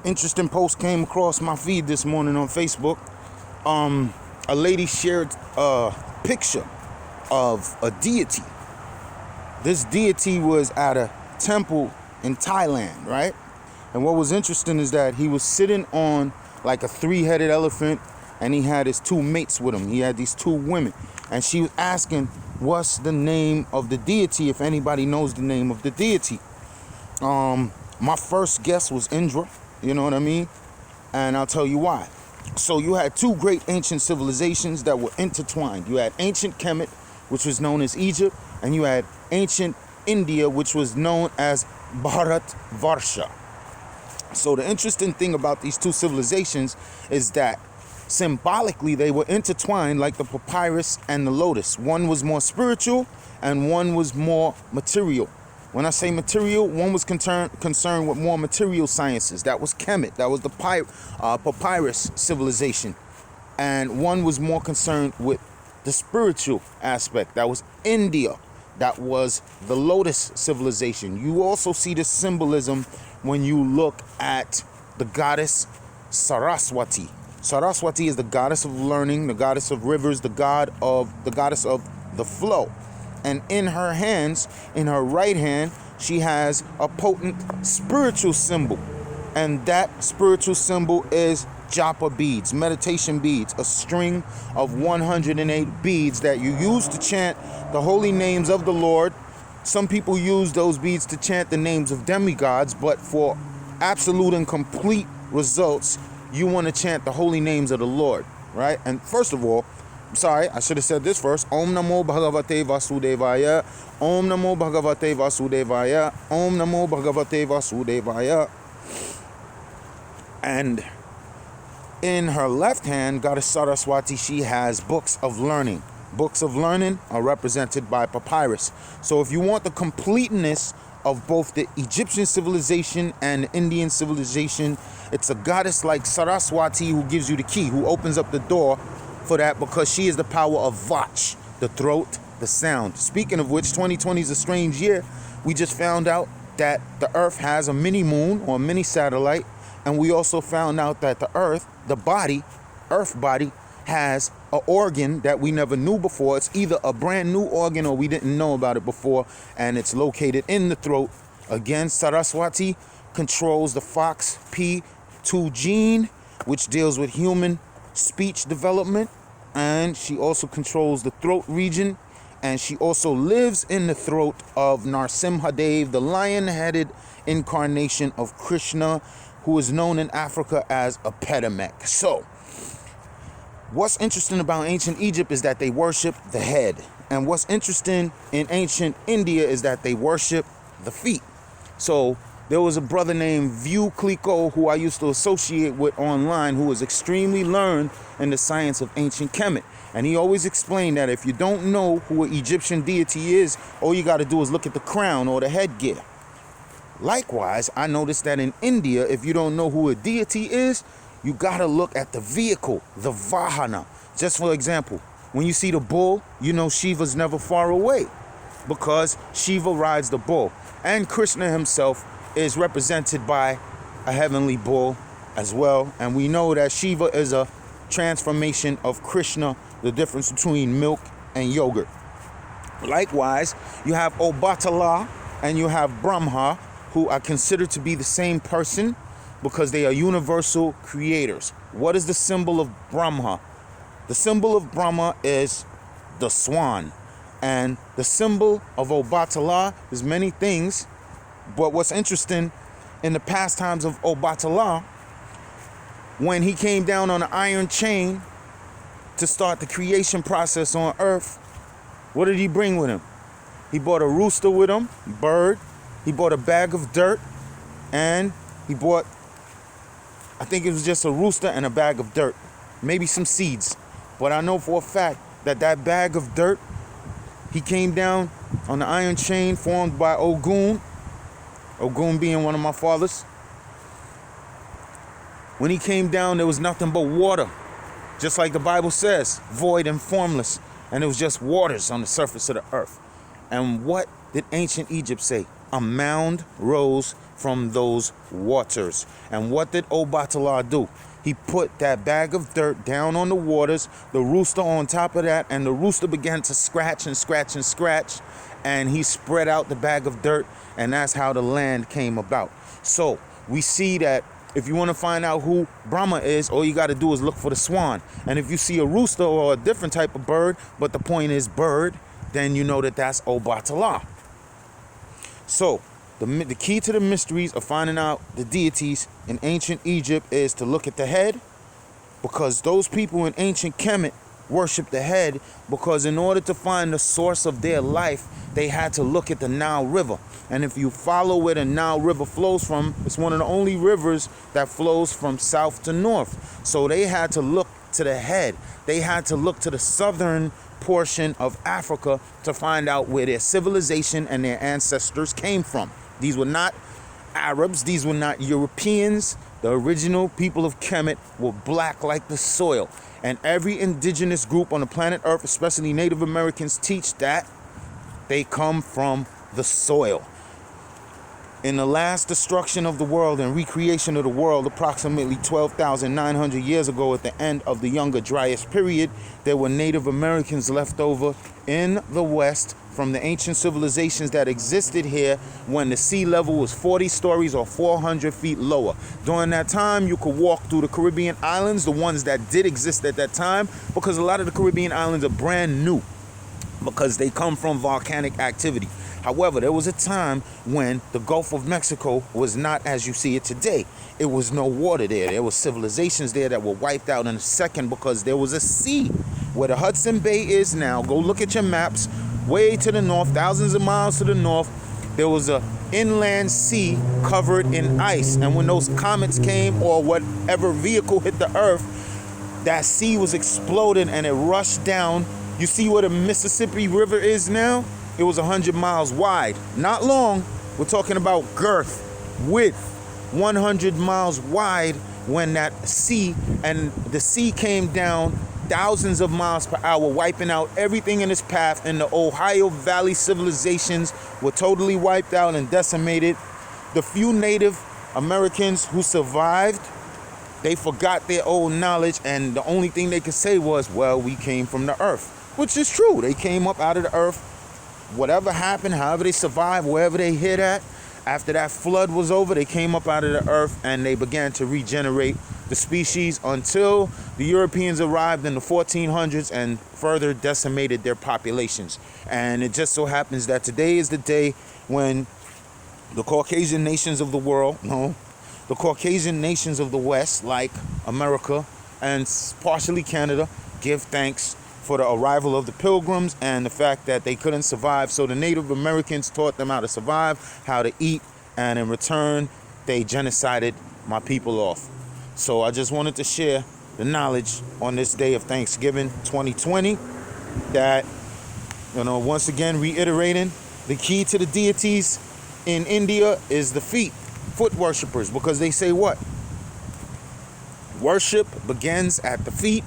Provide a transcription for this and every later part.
Interesting post came across my feed this morning on Facebook. A lady shared a picture of a deity. This deity was at a temple in Thailand, right? And what was interesting is that he was sitting on like a 3-headed elephant, and he had his 2 mates with him. He had these 2 women, and she was asking, what's the name of the deity, if anybody knows the name of the deity. My first guess was Indra, you know what I mean? And I'll tell you why. So you had 2 great ancient civilizations that were intertwined. You had ancient Kemet, which was known as Egypt, and you had ancient India, which was known as Bharatvarsha. So the interesting thing about these 2 civilizations is that symbolically they were intertwined like the papyrus and the lotus. One was more spiritual and one was more material. When I say material, one was concerned with more material sciences. That was Kemet. That was the papyrus civilization. And one was more concerned with the spiritual aspect. That was India. That was the lotus civilization. You also see this symbolism when you look at the goddess Saraswati. Saraswati is the goddess of learning, the goddess of rivers, the goddess of the flow. And in her hands, in her right hand, she has a potent spiritual symbol. And that spiritual symbol is japa beads, meditation beads, a string of 108 beads that you use to chant the holy names of the Lord. Some people use those beads to chant the names of demigods, but for absolute and complete results, you want to chant the holy names of the Lord, right? And first of all, sorry, I should have said this first. Om Namo Bhagavate Vasudevaya. Om Namo Bhagavate Vasudevaya. Om Namo Bhagavate Vasudevaya. And in her left hand, Goddess Saraswati, she has books of learning. Books of learning are represented by papyrus. So if you want the completeness of both the Egyptian civilization and the Indian civilization, it's a goddess like Saraswati who gives you the key, who opens up the door for that, because she is the power of Vach, the throat, the sound. Speaking of which, 2020 is a strange year. We just found out that the Earth has a mini moon or a mini satellite, and we also found out that the Earth, the body, Earth body, has an organ that we never knew before. It's either a brand new organ or we didn't know about it before, and it's located in the throat. Again, Saraswati controls the FOXP2 gene, which deals with human speech development, and she also controls the throat region, and she also lives in the throat of Narasimha Dev, the lion-headed incarnation of Krishna, who is known in Africa as a Petamek. So what's interesting about ancient Egypt is that they worship the head, and what's interesting in ancient India is that they worship the feet. So there was a brother named View Kliko who I used to associate with online, who was extremely learned in the science of ancient Kemet. And he always explained that if you don't know who an Egyptian deity is, all you got to do is look at the crown or the headgear. Likewise, I noticed that in India, if you don't know who a deity is, you got to look at the vehicle, the vahana. Just for example, when you see the bull, you know Shiva's never far away, because Shiva rides the bull. And Krishna himself is represented by a heavenly bull as well. And we know that Shiva is a transformation of Krishna, the difference between milk and yogurt. Likewise, you have Obatala and you have Brahma, who are considered to be the same person because they are universal creators. What is the symbol of Brahma? The symbol of Brahma is the swan. And the symbol of Obatala is many things. But what's interesting, in the pastimes of Obatala, when he came down on an iron chain to start the creation process on earth, what did he bring with him? He brought a rooster with him, bird. He brought a bag of dirt, and he brought, I think it was just a rooster and a bag of dirt, maybe some seeds. But I know for a fact that that bag of dirt, he came down on the iron chain formed by Ogun being one of my fathers. When he came down, there was nothing but water, just like the Bible says, void and formless. And it was just waters on the surface of the earth. And what did ancient Egypt say? A mound rose from those waters. And what did Obatala do? He put that bag of dirt down on the waters, the rooster on top of that, and the rooster began to scratch and scratch and scratch, and he spread out the bag of dirt, and that's how the land came about. So we see that if you want to find out who Brahma is, all you got to do is look for the swan. And if you see a rooster or a different type of bird, but the point is bird, then you know that that's Obatala. So the key to the mysteries of finding out the deities in ancient Egypt is to look at the head, because those people in ancient Kemet worshiped the head, because in order to find the source of their life, they had to look at the Nile River. And if you follow where the Nile River flows from, it's one of the only rivers that flows from south to north. So they had to look to the head. They had to look to the southern portion of Africa to find out where their civilization and their ancestors came from. These were not Arabs. These were not Europeans. The original people of Kemet were black like the soil. And every indigenous group on the planet Earth, especially Native Americans, teach that they come from the soil. In the last destruction of the world and recreation of the world, approximately 12,900 years ago, at the end of the Younger Dryas period, there were Native Americans left over in the West from the ancient civilizations that existed here when the sea level was 40 stories or 400 feet lower. During that time, you could walk through the Caribbean islands, the ones that did exist at that time, because a lot of the Caribbean islands are brand new, because they come from volcanic activity. However, there was a time when the Gulf of Mexico was not as you see it today. It was no water there. There were civilizations there that were wiped out in a second because there was a sea. Where the Hudson Bay is now, go look at your maps, way to the north, thousands of miles to the north, there was an inland sea covered in ice. And when those comets came or whatever vehicle hit the earth, that sea was exploded and it rushed down. You see where the Mississippi River is now? It was 100 miles wide. Not long. We're talking about girth, width, 100 miles wide when that sea, and the sea came down thousands of miles per hour, wiping out everything in its path, and the Ohio Valley civilizations were totally wiped out and decimated. The few Native Americans who survived, they forgot their old knowledge, and the only thing they could say was, well, we came from the earth, which is true. They came up out of the earth. Whatever happened, however they survived, wherever they hit at, after that flood was over, they came up out of the earth and they began to regenerate the species until the Europeans arrived in the 1400s and further decimated their populations. And it just so happens that today is the day when the Caucasian nations of the world, the Caucasian nations of the West, like America and partially Canada, give thanks for the arrival of the pilgrims and the fact that they couldn't survive. So the Native Americans taught them how to survive, how to eat, and in return, they genocided my people off. So I just wanted to share the knowledge on this day of Thanksgiving 2020 that, once again reiterating, the key to the deities in India is the feet, foot worshippers, because they say what? Worship begins at the feet.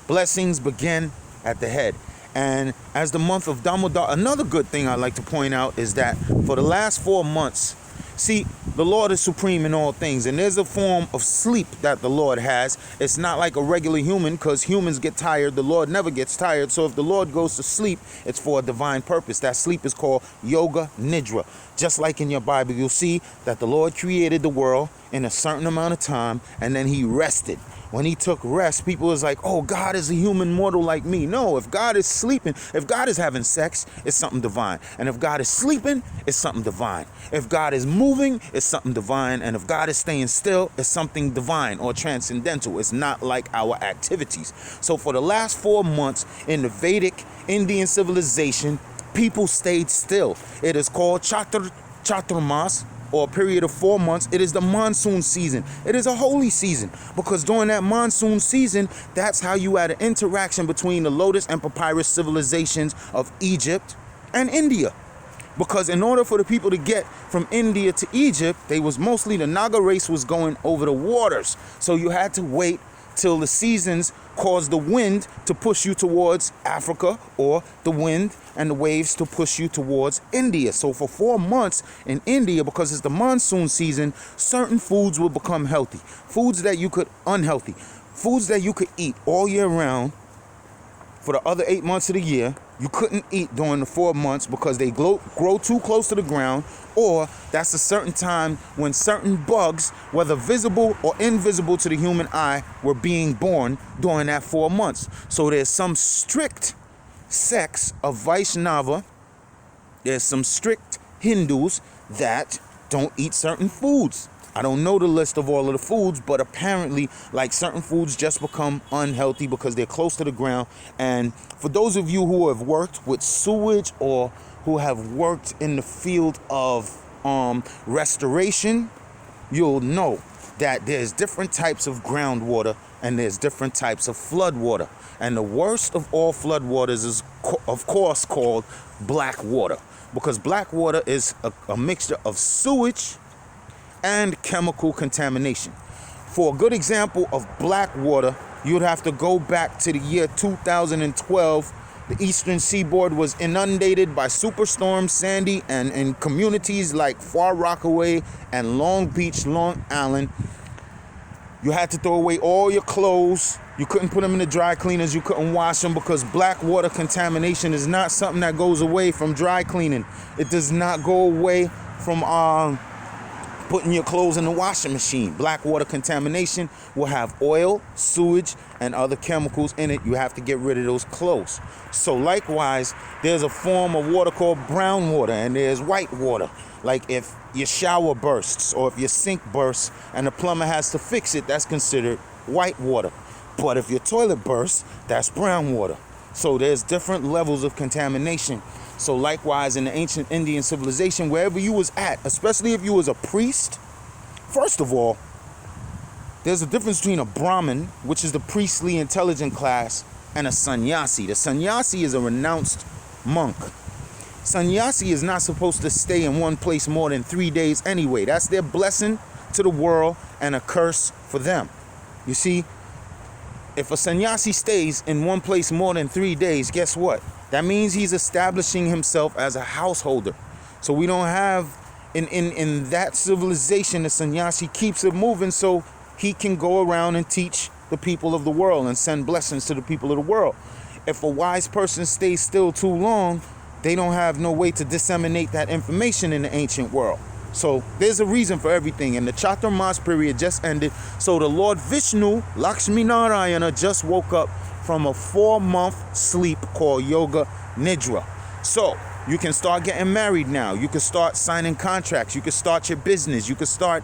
Blessings begin at the head. And as the month of Damodar, another good thing I'd like to point out is that for the last 4 months, see, the Lord is supreme in all things, and there's a form of sleep that the Lord has. It's not like a regular human, because humans get tired. The Lord never gets tired. So if the Lord goes to sleep, it's for a divine purpose. That sleep is called Yoga Nidra. Just like in your Bible, you'll see that the Lord created the world in a certain amount of time, and then he rested. When he took rest, people was like, oh, God is a human mortal like me. No, if God is sleeping, if God is having sex, it's something divine. And if God is sleeping, it's something divine. If God is moving, it's something divine. And if God is staying still, it's something divine or transcendental. It's not like our activities. So for the last 4 months in the Vedic Indian civilization, people stayed still. It is called Chaturmas, or a period of 4 months. It is the monsoon season. It is a holy season, because during that monsoon season, that's how you had an interaction between the lotus and papyrus civilizations of Egypt and India. Because in order for the people to get from India to Egypt, they was mostly, the Naga race was going over the waters. So you had to wait till the seasons cause the wind to push you towards Africa, or the wind and the waves to push you towards India. So for 4 months in India, because it's the monsoon season, certain foods will become healthy. Foods that you could eat all year round for the other 8 months of the year, you couldn't eat during the 4 months because they grow too close to the ground, or that's a certain time when certain bugs, whether visible or invisible to the human eye, were being born during that 4 months. So there's some strict sects of Vaishnava, there's some strict Hindus that don't eat certain foods. I don't know the list of all of the foods, but apparently, like, certain foods just become unhealthy because they're close to the ground. And for those of you who have worked with sewage or who have worked in the field of restoration, you'll know that there's different types of groundwater and there's different types of flood water. And the worst of all flood waters is, of course, called black water, because black water is a mixture of sewage and chemical contamination. For a good example of black water, you'd have to go back to the year 2012. The eastern seaboard was inundated by Superstorm Sandy, and in communities like Far Rockaway and Long Beach, Long Island, you had to throw away all your clothes. You couldn't put them in the dry cleaners. You couldn't wash them because black water contamination is not something that goes away from dry cleaning. It does not go away from putting your clothes in the washing machine. Black water contamination will have oil, sewage, and other chemicals in it. You have to get rid of those clothes. So likewise, there's a form of water called brown water, and there's white water. Like if your shower bursts or if your sink bursts and the plumber has to fix it, that's considered white water. But if your toilet bursts, that's brown water. So there's different levels of contamination. So likewise, in the ancient Indian civilization, wherever you was at, especially if you was a priest, first of all, there's a difference between a Brahmin, which is the priestly intelligent class, and a sannyasi. The sannyasi is a renounced monk. Sannyasi is not supposed to stay in one place more than 3 days anyway. That's their blessing to the world and a curse for them. You see, if a sannyasi stays in one place more than 3 days, guess what? That means he's establishing himself as a householder. So we don't have, in that civilization, the sannyasi keeps it moving so he can go around and teach the people of the world and send blessings to the people of the world. If a wise person stays still too long, they don't have no way to disseminate that information in the ancient world. So there's a reason for everything. And the Chaturmas period just ended. So the Lord Vishnu, Lakshmi Narayana, just woke up from a 4-month sleep called Yoga Nidra. So you can start getting married now. You can start signing contracts. You can start your business. You can start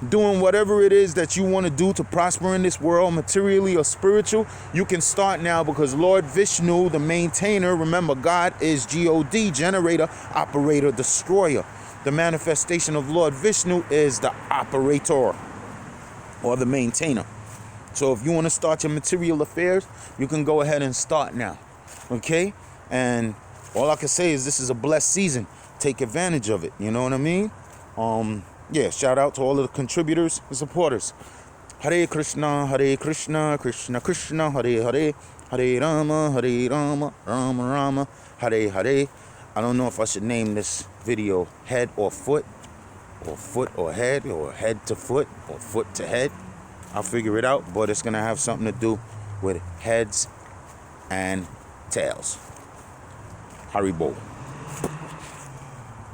doing whatever it is that you want to do to prosper in this world, materially or spiritual. You can start now because Lord Vishnu, the maintainer, remember God is God, generator, operator, destroyer. The manifestation of Lord Vishnu is the operator or the maintainer. So if you want to start your material affairs, you can go ahead and start now. Okay? And all I can say is this is a blessed season. Take advantage of it. You know what I mean? Yeah, shout out to all of the contributors and supporters. Hare Krishna, Krishna Krishna, Hare Hare, Hare Rama, Rama Rama, Hare Hare. I don't know if I should name this video head or foot or head to foot, or foot to head. I'll figure it out, but it's going to have something to do with heads and tails. Haribo.